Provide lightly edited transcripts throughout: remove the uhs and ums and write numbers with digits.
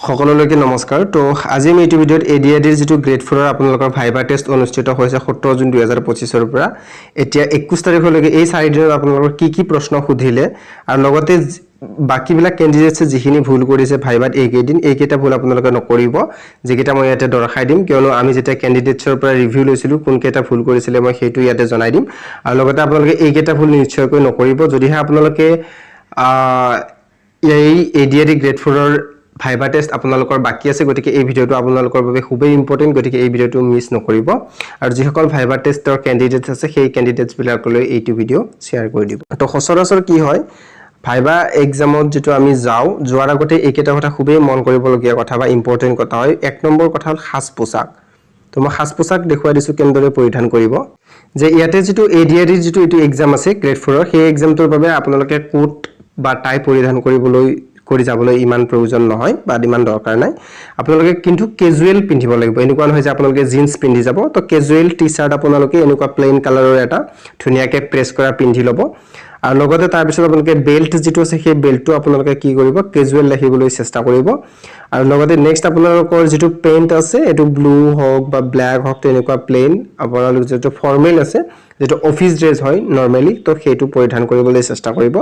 সকলোলৈকে নমস্কাৰ তো আজি আমি এই ভিডিঅ'ত এডিআইডিৰ যেটো গ্ৰেড 4 ৰ আপোনালোকৰ ভাইবা টেষ্ট অনুষ্ঠিত হৈছে 17 জুন 2025 ৰ পৰা এতিয়া 21 তাৰিখলৈকে এই 4 দিনত আপোনালোকৰ কি প্ৰশ্ন সুধিলে আৰু লগতে বাকিবিলাক ক্যান্ডিডেটছে যিখিনি ভুল কৰিছে ভাইবাত এইকেইটা ভুল আপোনালোকে নকৰিব যেকেইটা মই ইয়াতে দৰ্শাই দিম কিয়নো আমি যেতিয়া ক্যান্ডিডেটছৰ পৰা ৰিভিউ লৈছিলো কোনকেইটা ভুল কৰিছিলে মই সেইটো ইয়াতে জনাই দিম আৰু লগতে আপোনালোকে এইকেইটা ভুল নিশ্চয়কৈ নকৰিব যদিহে আপোনালোকে এই এডিআইডি গ্ৰেড 4 ৰ ভাইবা টেষ্ট আপোনালোকৰ বাকি আছে গতিকে এই ভিডিওটো আপোনালোকৰ বাবে খুবেই ইম্পৰ্টেন্ট গতিকে এই ভিডিওটো মিছ নকৰিব আৰু যিসকল ভাইবা টেষ্টৰ ক্যান্ডিডেটছ আছে সেই ক্যান্ডিডেটছ বিলাকলৈ এইটো ভিডিও শেয়াৰ কৰি দিব তো সচৰাচৰ কি হয় ভাইবা এক্সামত যেটো আমি যাও যোৱাৰ আগতে এইকেইটা কথা খুবেই মন কৰিবলগীয়া কথা বা ইম্পৰ্টেন্ট কথা হয় এক নম্বৰ কথা হল খাস পোছাক তো মই খাস পোছাক দেখুৱাই দিছো কেনেদৰে পৰিধান কৰিব যে ইয়াতে যেটো এডিআইডি যেটো এটো এক্সাম আছে গ্ৰেড 4 ৰ সেই এক্সামটোৰ বাবে আপোনালোকে কোট বা টাই পৰিধান কৰিবলৈ কৰি যাবলৈ ইমান প্ৰয়োজন নহয় বা ইমান দৰকাৰ নাই আপোনালোকে কিন্তু ক্যাজুৱেল পিন্ধিব লাগিব এনেকুৱা নহয় যে আপোনালোকে জিন্স পিন্ধি যাব তো ক্যাজুৱেল টি-শাৰ্ট আপোনালোকে এনেকুৱা প্লেন কালাৰৰ এটা ধুনিয়াকে প্ৰেছ কৰা পিন্ধি লব আৰু লগতে তাৰ পিছত আপোনালোকে বেল্ট যেটো আছে সেই বেল্টটো আপোনালোকে কি কৰিব ক্যাজুৱেল ৰাখিবলৈ চেষ্টা কৰিব আৰু লগতে নেক্সট আপোনালোকৰ যেটো পেন্ট আছে এটো ব্লু হওক বা ব্ল্যাক হওক তেনেকুৱা প্লেন আপোনালোক যেটো ফৰ্মেল আছে যেটো অফিস ড্ৰেছ হয় নৰমালি তো সেইটো পৰিধান কৰিবলৈ চেষ্টা কৰিব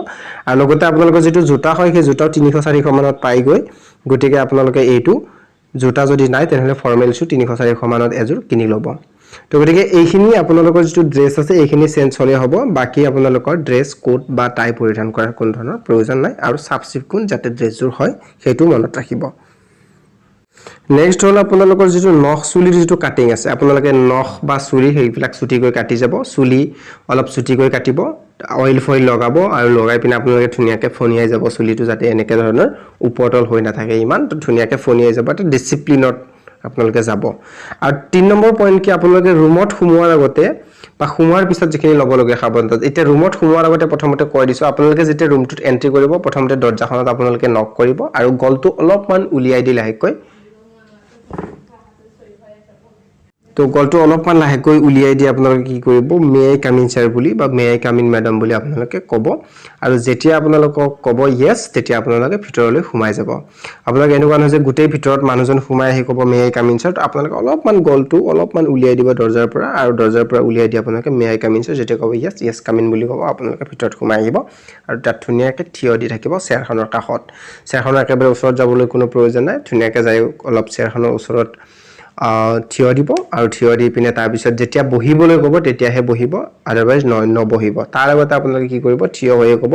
আৰু লগতে আপোনালোকৰ যেটো জোতা হয় সেই জোতাও 300-400 মানত পাই গৈ গটিকে আপোনালোকে এইটো জোতা যদি নাই তেনেহলে ফৰ্মেল শু 300-400 মানত এজোৰ কিনি লব তো গটিকে এইখিনি আপোনালোকৰ যেটো ড্ৰেছ আছে এইখিনি চেঞ্জ হলে হ'ব বাকি আপোনালোকৰ ড্ৰেছ কোট বা টাই পৰিধান কৰাৰ কোনো ধৰণৰ প্ৰয়োজন নাই আৰু সাবচিকুন যাতে ড্ৰেছজোৰ হয় সেইটো মনত ৰাখিব নেক্সট হল আপোনালোকৰ যেটো নখ চুলিৰ যেটো কাটিং আছে আপোনালোকে নখ বা চুলি হেইবিলাক ছুটিকৈ কাটি যাব চুলি অলপ ছুটিকৈ কাটিব অয়েল ফয়েল লগাব আৰু লগাই পিনে আপোনালোকে ধুনিয়াকে ফনিয়াই যাব চুলিটো যাতে এনেকে ধৰণৰ উপৰতল হৈ না থাকে ইমান তো ধুনিয়াকে ফনিয়াই যাব এটা ডিসিপ্লিনত আপোনালোকে যাব আৰু 3 নম্বৰ পইণ্ট কি আপোনালোকে ৰুমত সোমোৱাৰ আগতে বা সোমোৱাৰ পিছত যিখিনি লব লগা সাৱধানতা এতিয়া ৰুমত সোমোৱাৰ আগতে প্ৰথমতে কৈ দিছো আপোনালোকে যেতিয়া ৰুমটোত এন্ট্ৰি কৰিব প্ৰথমতে দৰজাখনত আপোনালোকে নক কৰিব আৰু গলটো অলপমান উলিয়াই দি লাহেকৈ তো গলটো অলপমান লাহেকৈ উলিয়াই দি আপোনালোকে কি কৰিব may I come in sir বুলি বা may I come in madam বুলি আপোনালোকে ক'ব আৰু যেতিয়া আপোনালোকক ক'ব ইয়েস তেতিয়া আপোনালোকে ভিতৰলৈ সোমাই যাব আপোনালোকে এনেকুৱা নহয় যে গোটেই ভিতৰত মানুহজন সোমাই আহি ক'ব may I come in sir আপোনালোকে অলপমান গলটো অলপমান উলিয়াই দিব দৰজাৰ পৰা আৰু দৰজাৰ পৰা উলিয়াই দি আপোনালোকে may I come in sir যেতিয়া ক'ব ইয়েস ইয়েস কাম ইন বুলি ক'ব আপোনালোকে ভিতৰত সোমাই আহিব আৰু তাত ধুনিয়াকে থিয় দি থাকিব চেয়াৰখনৰ কাষত চেয়াৰখনৰ একেবাৰে ওচৰত যাবলৈ কোনো প্ৰয়োজন নাই ধুনিয়াকে যায় অলপ চেয়াৰখনৰ ওচৰত থিয় দিব আৰু থিয় দি পিনে তাৰ পিছত যেতিয়া বহিবলৈ ক'ব তেতিয়াহে বহিব আদাৰৱাইজ নবহিব তাৰ আগতে আপোনালোকে কি কৰিব থিয় হৈ ক'ব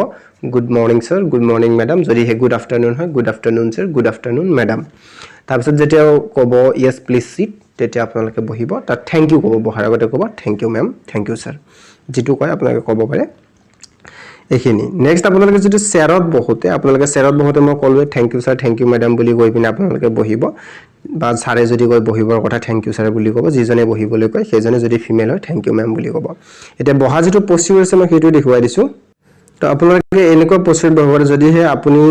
good morning sir good morning madam যদি হে গুড আফটাৰনুন হয় good afternoon sir good afternoon madam তাৰ পিছত যেতিয়া ক'ব ইয়েস প্লিজ সিট তেতিয়া আপোনালোকে বহিব তাত থ্যাংক ইউ ক'ব বহাৰ আগতে ক'ব thank you ma'am thank you sir যেটো কয় আপোনালোকে ক'ব পাৰে এখিনি নেক্সট আপোনালোকে যদি চেয়াৰত বহতে আপোনালোকে চেয়াৰত বহতে মই কলৱে thank you sir thank you madam বুলি কৈ পিনে আপোনালোকে বহিব বা সাৰে যদি কয় বহিবৰ কথা থ্যাংক ইউ স্যাৰ বুলি ক'ব যিজনে বহিবলৈ কয় সেইজনে যদি ফিমেল হয় থ্যাংক ইউ ম্যাম বুলি ক'ব এটা বহা যেটো পজিচন আছে মই সেইটো দেখুৱাই দিছো তো আপোনালোকে এনেকুৱা পজিচন বহিব যদি হে আপুনি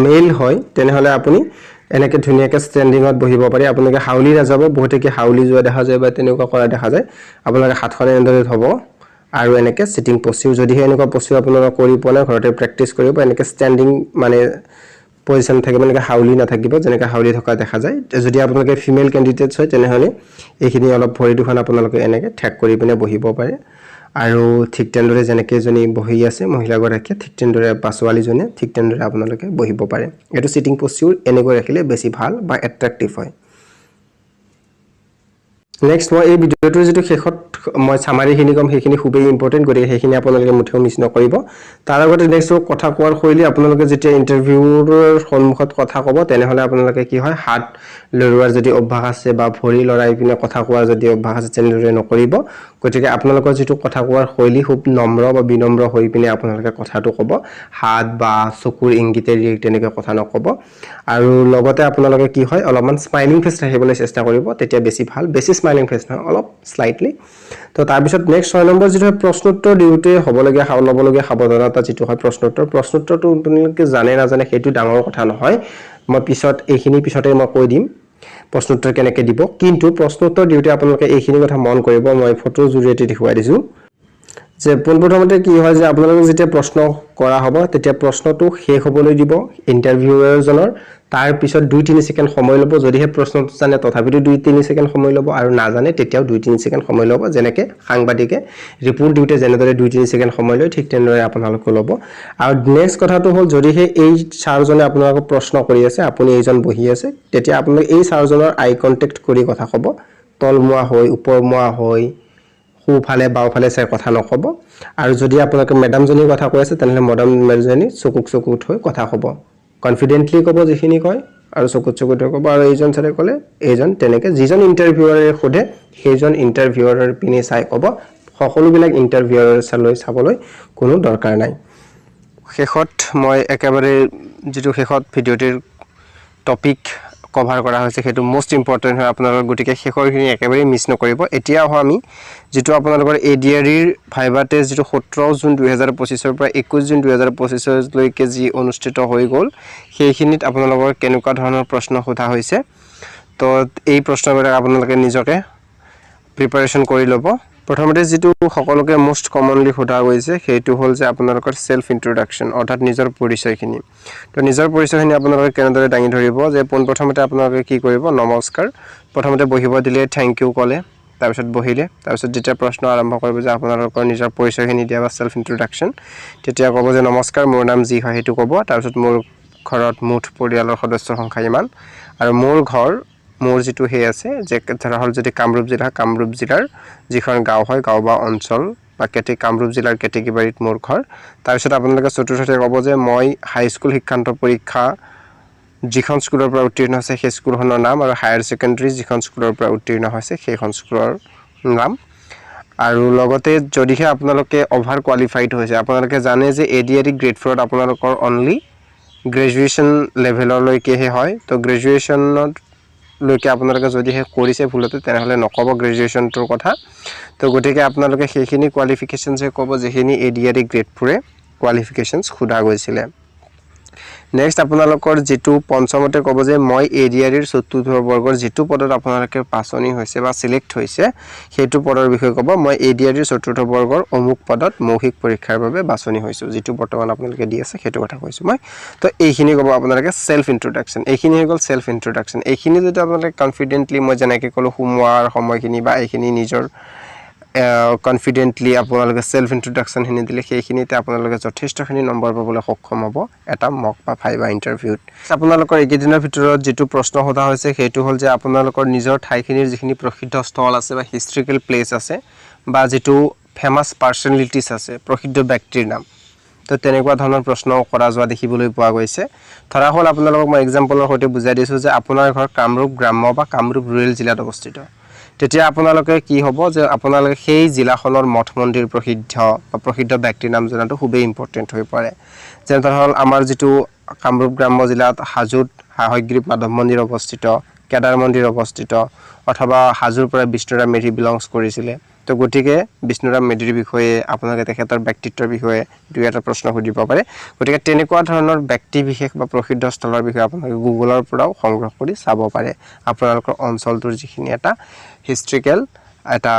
মেল হয় তেনেহলে আপুনি এনেকে ধুনিয়াকে ষ্টেন্ডিংত বহিব পাৰে আপোনালোকে হাউলি নাযাব বহুতে কি হাউলি যোৱা দেখা যায় বা তেনেকুৱা কৰা দেখা যায় আপোনালোকে হাতখনে এনেদৰে থব আৰু এনেকে সিটিং পজিচন যদি হে এনেকুৱা পজিচন আপোনালোকে কৰি পোৱা ঘৰতে প্ৰেক্টিস কৰিব এনেকে ষ্টেন্ডিং মানে পজিশন থাকে মানে হাউলি না থাকিব যেনেকা হাউলি থকা দেখা যায় যদি আপোনালোকে ফিমেল ক্যান্ডিডেটস হয় তেনেহলে এইখিনি অলপ ভৰি দুখন আপোনালোকে এনেকে ঠেক কৰি পিনে বহিব পাৰে আৰু ঠিক তেনেদৰে যেনেকে জনী বহি আছে মহিলা গৰাকী ঠিক তেনেদৰে পাছৱালি জনে ঠিক তেনেদৰে আপোনালোকে বহিব পাৰে এটো সিটিং পজিচন এনেকৈ ৰাখিলে বেছি ভাল বা এট্ৰাক্টিভ হয় নেক্সট মই এই ভিডিওটোৰ যেটো শেষত মই সামাৰিখিনি কম সেইখিনি খুবেই ইম্পৰ্টেন্ট গতিকে সেইখিনি আপোনালোকে মুঠেও মিছ নকৰিব তাৰ আগতে নেক্সট কথা কোৱাৰ শৈলী আপোনালোকে যেতিয়া ইন্টাৰভিউৰ সন্মুখত কথা ক'ব তেনেহলে আপোনালোকে কি হয় হাত লৰোৱাৰ যদি অভ্যাস আছে বা ভৰি লৰাই পিনে কথা কোৱাৰ যদি অভ্যাস আছে তেনেদৰে নকৰিব গতিকে আপোনালোকৰ যেটো কথা কোৱাৰ শৈলী খুব নম্ৰ বা বিনম্ৰ হৈ পিনে আপোনালোকে কথাটো ক'ব হাত বা চকুৰ ইংগিতেৰে তেনেকৈ কথা নকব আৰু লগতে আপোনালোকে কি হয় অলপমান স্মাইলিং ফেস ৰাখিবলৈ চেষ্টা কৰিব তেতিয়া বেছি ভাল বেছি স্মাইলিং ফেস নহয় অলপ স্লাইটলি তো তাৰ পিছত নেক্সট 6 নম্বৰ যেটো প্ৰশ্নোত্তৰ দিওতে হবলগীয়া লবলগীয়া সাৱধানতা যেটো হয় প্ৰশ্নোত্তৰটো আপোনালোকে জানে না জানে সেইটো ডাঙৰ কথা নহয় মই পিছত এইখিনি পিছতে মই কৈ দিম প্ৰশ্নোত্তৰ কেনেকৈ দিব কিন্তু প্ৰশ্নোত্তৰ দিওতে আপোনালোকে এইখিনি কথা মন কৰিব মই ফটো জৰিয়তে দেখুৱাই দিছো যে পোনপ্ৰথমতে কি হয় যে আপোনালোকে যেতিয়া প্ৰশ্ন কৰা হ'ব তেতিয়া প্ৰশ্নটো শেষ হ'বলৈ দিব ইন্টাৰভিউয়াৰজনৰ তাৰ পিছত 2-3 সেকেন্ড সময় ল'ব যদিহে প্ৰশ্নটো জানে তথাপিতো 2-3 সেকেন্ড সময় ল'ব আৰু নাজানে তেতিয়াও 2-3 সেকেন্ড সময় ল'ব যেনেকৈ সাংবাদিকে ৰিপৰ্ট দিওঁতে যেনেদৰে 2-3 সেকেন্ড সময় লয় ঠিক তেনেদৰে আপোনালোকে ল'ব আৰু নেক্সট কথাটো হ'ল যদিহে এই ছাৰজনে আপোনালোকক প্ৰশ্ন কৰি আছে আপুনি এইজন বহি আছে তেতিয়া আপোনালোকে এই ছাৰজনৰ আই কন্টেক্ট কৰি কথা ক'ব তলমুৱা হৈ ওপৰমুৱা হৈ সোঁফালে বাওঁফালে চাই কথা নক'ব আৰু যদি আপোনালোকে মেডামজনী কথা কৈ আছে তেনেহ'লে মেডামজনী চকুত হৈ কথা ক'ব কনফিডেন্টলি ক'ব যিখিনি কয় আৰু চকুত হৈ ক'ব আৰু এইজন ছাৰে ক'লে এইজন তেনেকৈ যিজন ইণ্টাৰভিউৱাৰে সোধে সেইজন ইণ্টাৰভিউৱাৰৰ পিনে চাই ক'ব সকলোবিলাক ইণ্টাৰভিউৱাৰৰ চাবলৈ কোনো দৰকাৰ নাই শেষত মই একেবাৰে যেটো শেষত ভিডিওটিৰ টপিক কভাৰ কৰা হৈছে সেইটো মোস্ট ইম্পৰ্টেন্ট হয় আপোনালোকৰ গতিকে শেষৰখিনি একেবাৰে মিছ নকৰিব এতিয়া আমি যেটো আপোনালোকৰ এডিআৰইৰ ভাইবা টেষ্ট যেটো 17 জুন 2025 ৰ পৰা 21 জুন 2025 লৈকে যি অনুষ্ঠিত হৈ গ'ল সেইখিনিত আপোনালোকৰ কেনেকুৱা ধৰণৰ প্ৰশ্ন সোধা হৈছে তো এই প্ৰশ্নবিলাক আপোনালোকে নিজকে প্ৰিপাৰেচন কৰি ল'ব প্ৰথমতে যেটো সকলোকে মোস্ট কমনলি সোধা গৈছে সেইটো হ'ল যে আপোনালোকৰ সেলফ ইন্ট্ৰোডাকচন অৰ্থাৎ নিজৰ পৰিচয়খিনি তো নিজৰ পৰিচয়খিনি আপোনালোকে কেনেদৰে দাঙি ধৰিব যে প্ৰথমতে আপোনালোকে কি কৰিব নমস্কাৰ প্ৰথমতে বহিব দিলে থ্যাংক ইউ ক'লে তাৰপিছত বহিলে তাৰপিছত যেতিয়া প্ৰশ্ন আৰম্ভ কৰিব যে আপোনালোকৰ নিজৰ পৰিচয়খিনি দিয়া বা সেলফ ইন্ট্ৰোডাকচন তেতিয়া ক'ব যে নমস্কাৰ মোৰ নাম যি হয় হেতু ক'ব তাৰপিছত মোৰ ঘৰত মুঠ পৰিয়ালৰ সদস্যৰ সংখ্যা ইমান আৰু মোৰ যেটো হে আছে যে ধৰা হল যদি কামৰূপ জিলাৰ যিখন গাঁও হয় গাঁও বা অঞ্চল বা কামৰূপ জিলাৰ কেটেগৰীত মোৰ ঘৰ তাৰপিছত আপোনালোকে চতুৰ্থতে ক'ব যে মই হাই স্কুল শিক্ষান্ত পৰীক্ষা যিখন স্কুলৰ পৰা উত্তীৰ্ণ হৈছে সেই স্কুলখনৰ নাম আৰু হায়াৰ সেকেন্ডাৰী যিখন স্কুলৰ পৰা উত্তীৰ্ণ হৈছে সেইখন স্কুলৰ নাম আৰু লগতে যদিহে আপোনালোকে অভাৰ কোৱালিফাইড হৈছে আপোনালোকে জানে যে এডিআৰই গ্ৰেড 4 ত আপোনালোকৰ অনলি গ্ৰেজুৱেচন লেভেললৈকেহে হয় তো গ্ৰেজুৱেচনত লৈকে আপোনালোকে যদিহে কৰিছে ভুলতে তেনেহলে নকব গ্ৰেজুৱেচনটোৰ কথা তো গতিকে আপোনালোকে সেইখিনি কোৱালিফিকেশনছ ক'ব যেখিনি এডিআৰই গ্ৰেড 4 এ কোৱালিফিকেশনছ খুদা গৈছিলে নেক্সট আপোনালোকৰ যেটো পঞ্চমতে ক'ব যে মই এডিআৰইৰ চতুৰ্থ বৰ্গৰ যেটো পদত আপোনালোকে পাছনি হৈছে বা সিলেক্ট হৈছে সেইটো পদৰ বিষয়ে ক'ব মই এডিআৰইৰ চতুৰ্থ বৰ্গৰ অমুক পদত মৌখিক পৰীক্ষাৰ বাবে বাছনি হৈছো যেটো বৰ্তমান আপোনালোকে দি আছে সেইটো কথা কৈছো মই তো এইখিনি ক'ব আপোনালোকে সেলফ ইন্ট্ৰোডাকচন এইখিনি হৈ গ'ল সেলফ ইন্ট্ৰোডাকচন এইখিনি যদি আপোনালোকে কনফিডেন্টলি মই যেনেকৈ ক'লো সুমুৱাৰ সময়খিনি বা এইখিনি নিজৰ কনফিডেন্টলি আপোনালোকে সেলফ ইন্ট্ৰোডাকচন হিনি দিলে সেইখিনিতে আপোনালোকে যথেষ্টখিনি নম্বৰ পাবলৈ সক্ষম হ'ব এটা মক বা ভাইবা ইন্টাৰভিউত আপোনালোকৰ একেদিনৰ ভিতৰত যেটো প্ৰশ্ন সোধা হৈছে সেইটো হ'ল যে আপোনালোকৰ নিজৰ ঠাইখিনিৰ যিখিনি প্ৰসিদ্ধ স্থল আছে বা হিষ্টৰিকেল প্লেস আছে বা যেটো ফেমাস পাৰ্সনালিটিজ আছে প্ৰসিদ্ধ ব্যক্তিৰ নাম তো তেনেকুৱা ধৰণৰ প্ৰশ্ন কৰা যোৱা দেখিবলৈ পোৱা গৈছে ধৰা হল আপোনালোকক মই এক্সাম্পলৰ সৈতে বুজাই দিছো যে আপোনাৰ ঘৰ কামৰূপ গ্ৰাম্য বা কামৰূপ ৰুৰেল জিলাত অৱস্থিত তেতিয়া আপোনালোকে কি হ'ব যে আপোনালোকে সেই জিলাখনৰ মঠ মন্দিৰ প্ৰসিদ্ধ ব্যক্তিৰ নাম জনাটো খুবেই ইম্পৰ্টেন্ট হৈ পৰে যেনে ধৰা হল আমাৰ যেটো কামৰূপ গ্ৰাম্য জিলাত হাজোত হয়গ্ৰীব মাধৱ মন্দিৰ অৱস্থিত কেদাৰ মন্দিৰ অৱস্থিত অথবা হাজোৰ পৰা বিষ্ণুৰাম মেধি বিলংস কৰিছিলে তো গটিকে বিষ্ণুৰাম মেধিৰ বিষয়ে আপোনালোকে তেখেতৰ ব্যক্তিত্বৰ বিষয়ে দুই এটা প্ৰশ্ন সুধিব পাৰে গটিকে তেনেকুৱা ধৰণৰ ব্যক্তি বিশেষ বা প্ৰসিদ্ধ স্থলৰ বিষয়ে আপোনালোকে গুগলৰ পৰাও সংগ্ৰহ কৰি চাব পাৰে আপোনালোকৰ অঞ্চলটোৰ যিখিনি এটা হিষ্টৰিকেল এটা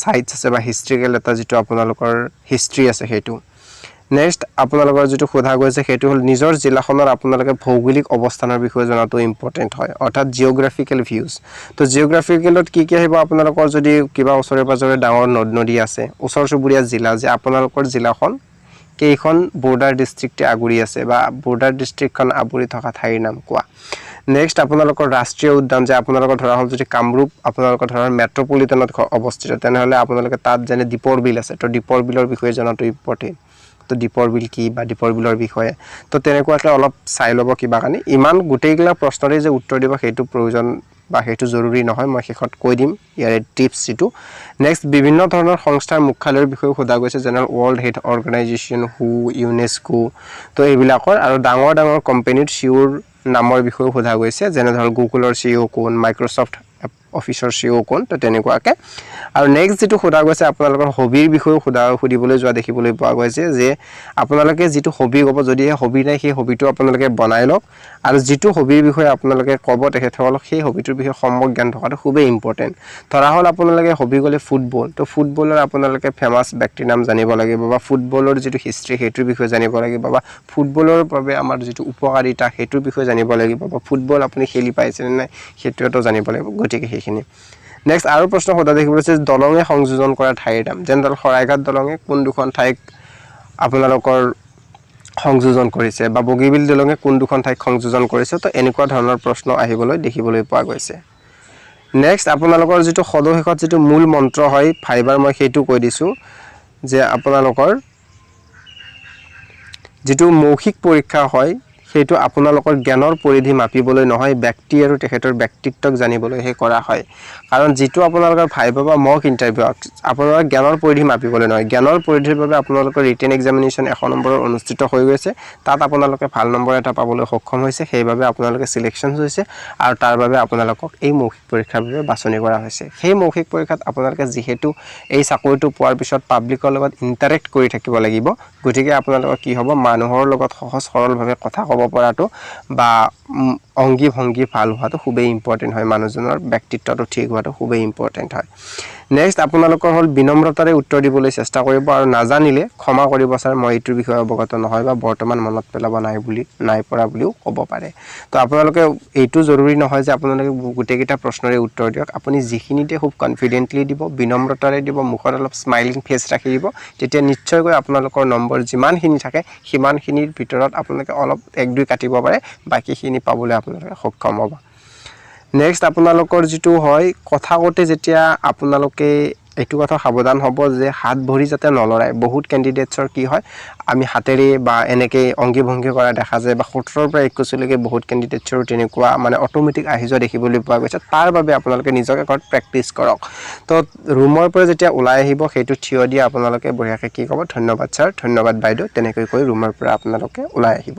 সাইটস আছে বা হিষ্টৰিকেল এটা যেটো আপোনালোকৰ হিষ্ট্ৰি আছে হেতু নেক্সট আপোনালোকৰ যেটো সোধা গৈছে হেতু হল নিজৰ জিলাখনৰ আপোনালোকে ভৌগোলিক অৱস্থানৰ বিষয়ে জনাটো ইম্পৰ্টেন্ট হয় অৰ্থাৎ জিওগ্ৰাফিকেল ভিউজ তো জিওগ্ৰাফিকেলত কি আহিব আপোনালোকৰ যদি কিবা ওচৰে পাজৰে ডাঙৰ নদ-নদী আছে ওচৰ চুবুৰীয়া জিলা যে আপোনালোকৰ জিলাখন কেইখন বৰ্ডাৰ ডিস্ট্ৰিক্টে আগুৰি আছে বা বৰ্ডাৰ ডিস্ট্ৰিক্টখন আগুৰি থকা ঠাইৰ নাম কোৱা নেক্সট আপোনালোকৰ ৰাষ্ট্ৰীয় উদ্যান যে আপোনালোকৰ ধৰা হল যদি কামৰূপ আপোনালোকৰ ধৰা মেট্ৰপলিটনত অৱস্থিত তেনেহলে আপোনালোকে তাত যেনে দীপৰ বিল আছে তো দীপৰ বিলৰ বিষয়ে জনাটো ইম্পৰ্টেন্ট তো দীপৰ বিল কি বা দীপৰ বিলৰ বিষয়ে তো তেনেকুৱাকৈ অলপ চাই ল'ব কিবা কানি ইমান গুটেইগিলা প্ৰশ্নৰে যে উত্তৰ দিব সেইটো প্ৰয়োজন বা হেতু জৰুৰী নহয় মই শেষত কৈ দিম ইয়াৰে টিপস যেটো নেক্সট বিভিন্ন ধৰণৰ সংস্থাৰ মুখ্যালয়ৰ বিষয়ে সোধা গৈছে যেনে ওয়াৰ্ল্ড হেলথ অৰ্গানাইজেচন হু ইউনেস্কো তো এইবিলাকৰ আৰু ডাঙৰ কোম্পানীৰ সিওৰ নামৰ বিষয়ে সোধা গৈছে যেনে ধৰ গুগলৰ সিইও কোন মাইক্ৰোসফট অফিচৰ CEO কোন তো তেনেকুৱাকে আৰু নেক্সট যেটো সোধা গৈছে আপোনালোকৰ হবিৰ বিষয়ে সুধিবলৈ যোৱা দেখিবলৈ পোৱা গৈছে যে আপোনালোকে যেটো হবি ক'ব যদি হবি নাই সেই হবিটো আপোনালোকে বনাই লওক আৰু যেটো হবিৰ বিষয়ে আপোনালোকে ক'ব তেখেতসকলক সেই হবিটোৰ বিষয়ে সম্যক জ্ঞান থকাটো খুবেই ইম্পৰ্টেন্ট ধৰা হল আপোনালোকে হবি গলে ফুটবল তো ফুটবলৰ আপোনালোকে ফেমাস ব্যক্তিৰ নাম জানিব লাগিব বা ফুটবলৰ যেটো হিষ্ট্ৰি হেতুৰ বিষয়ে জানিব লাগিব বা ফুটবলৰ বাবে আমাৰ যেটো উপকাৰিতা হেতুৰ বিষয়ে জানিব লাগিব বা ফুটবল আপুনি খেলি পাইছে নাই হেতুটো জানিব লাগিব গতিকে সেইখিনি নেক্সট আৰু প্ৰশ্ন সোধা দেখিবলৈ আছে দলঙে সংযোজন কৰা ঠাইৰ নাম যেনদল খৰাইঘাট দলঙে কোন দুখন ঠাইক আপোনালোকৰ সংযোজন কৰিছে বা বগীবিল দলঙে কোন দুখন ঠাইক সংযোজন কৰিছে তো এনেকুৱা ধৰণৰ প্ৰশ্ন আহিবলৈ দেখিবলৈ পোৱা গৈছে নেক্সট আপোনালোকৰ যেটো সদশেষত যেটো মূল মন্ত্ৰ হয় ফাইবাৰ মই হেতু কৈ দিছো যে আপোনালোকৰ যেটো মৌখিক পৰীক্ষা হয় হেতু আপোনালোকৰ জ্ঞানৰ পৰিধি মাপিবলৈ নহয় ব্যক্তি আৰু তেখেতৰ ব্যক্তিত্বক জানিবলৈ হে কৰা হয় কাৰণ যেটো আপোনালোকৰ ভাইবা বা মক ইন্টাৰভিউ আপোনালোকৰ জ্ঞানৰ পৰিধি মাপিবলৈ নহয় জ্ঞানৰ পৰিধিৰ বাবে আপোনালোকৰ ৰিটেন এক্সামিনেচন 1 নম্বৰৰ অনুষ্ঠিত হৈ গৈছে তাত আপোনালোকে ভাল নম্বৰ এটা পাবলৈ সক্ষম হৈছে সেইভাবে আপোনালোকে সিলেকশন হৈছে আৰু তাৰ বাবে আপোনালোকক এই মৌখিক পৰীক্ষাৰ বাবে বাছনি কৰা হৈছে সেই মৌখিক পৰীক্ষাত আপোনালোকে যেহেতু এই চাকৰিটো পোৱাৰ পিছত পাব্লিকৰ লগত ইন্টাৰেক্ট কৰি থাকিব লাগিব গতিকে আপোনালোকৰ কি হ'ব মানুহৰ লগত সহজ সৰলভাৱে কথা ক'ব পৰাটো বা অংগী ভংগী ভাল হোৱাটো খুবেই ইম্পৰ্টেন্ট হয় মানুহজনৰ ব্যক্তিত্বটো ঠিক হোৱাটো খুবেই ইম্পৰ্টেন্ট হয় নেক্সট আপোনালোকৰ হল বিনম্ৰতাৰে উত্তৰ দিবলৈ চেষ্টা কৰিব আৰু নাজানিলে ক্ষমা কৰিব স্যাৰ মই এইটোৰ বিষয়ে অৱগত নহয় বা বৰ্তমান মনত পেলাব নাই পৰা বুলিও ক'ব পাৰে তো আপোনালোকে এইটো জৰুৰী নহয় যে আপোনালোকে গুটেকিটা প্ৰশ্নৰে উত্তৰ দিয়ক আপুনি যিখিনিতে খুব কনফিডেন্টলি দিব বিনম্ৰতাৰে দিব মুখত অলপ স্মাইলিং ফেস ৰাখি দিব তেতিয়া নিশ্চয়কৈ আপোনালোকৰ নম্বৰ যিমানখিনি থাকে সিমানখিনিৰ ভিতৰত আপোনালোকে অলপ 1-2 কাটিব পাৰে বাকিখিনি পাবলৈ আপোনালোকে সক্ষম হ'ব নেক্সট আপোনালোকৰ যেটো হয় কথা কতে যেতিয়া আপোনালোকে এটো কথা সাবধান হ'ব যে হাত ভৰি যাতে নলৰাই বহুত ক্যান্ডিডেটছৰ কি হয় আমি হাতেৰে বা এনেকে অংগী ভংগী কৰা দেখা যায় বা 17 পৰা 21 লৈকে বহুত ক্যান্ডিডেটছৰ তেনেকুৱা মানে অটোমেটিক আহি যোৱা দেখিবলৈ পোৱা গৈছে তাৰ বাবে আপোনালোকে নিজকে ঘৰত প্ৰেক্টিস কৰক তো ৰুমৰ পৰা যেতিয়া ওলাই আহিব হেতু থিয় দি আপোনালোকে বঢ়িয়াকে কি ক'ব ধন্যবাদ স্যাৰ ধন্যবাদ বাইদেউ তেনেকৈ কৈ ৰুমৰ পৰা আপোনালোকে ওলাই আহিব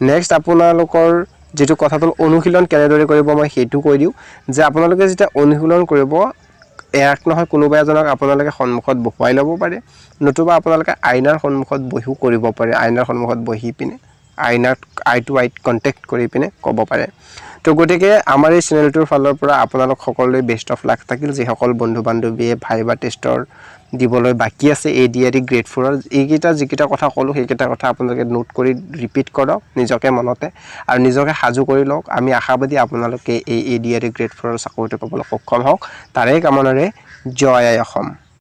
নেক্সট আপোনালোকৰ যেটো কথাটো অনুশীলন কেনেদৰে কৰিব মই হেতু কৈ দিও যে আপোনালোকে যেতিয়া অনুশীলন কৰিব এক নহয় কোনোবা এজনক আপোনালোকে সন্মুখত বহাই ল'ব পাৰে নতুবা আপোনালোকে আইনাৰ সন্মুখত বহিও কৰিব পাৰে আইনাৰ সন্মুখত বহি পিনে আইনাত আই টু আই কন্টাক্ট কৰি পিনে ক'ব পাৰে তো গতিকে আমাৰ এই চেনেলটোৰ ফালৰ পৰা আপোনালোক সকলোৱে বেষ্ট অফ লাক থাকিল যে সকল বন্ধু বান্ধৱীয়ে ভাইবা টেষ্টৰ দিবলৈ বাকি আছে এডিআৰই গ্ৰেড 4 ৰ এইকেইটা যিকেইটা কথা ক'লো সেইকেইটা কথা আপোনালোকে নোট কৰি ৰিপিট কৰক নিজকে মনতে আৰু নিজকে হাজু কৰি লওক আমি আশাবাদী আপোনালোকে এই এডিআৰই গ্ৰেড 4 ৰ চাকৰিটো পাবলৈ সক্ষম হওক তাৰে কামনাৰে জয় আই অসম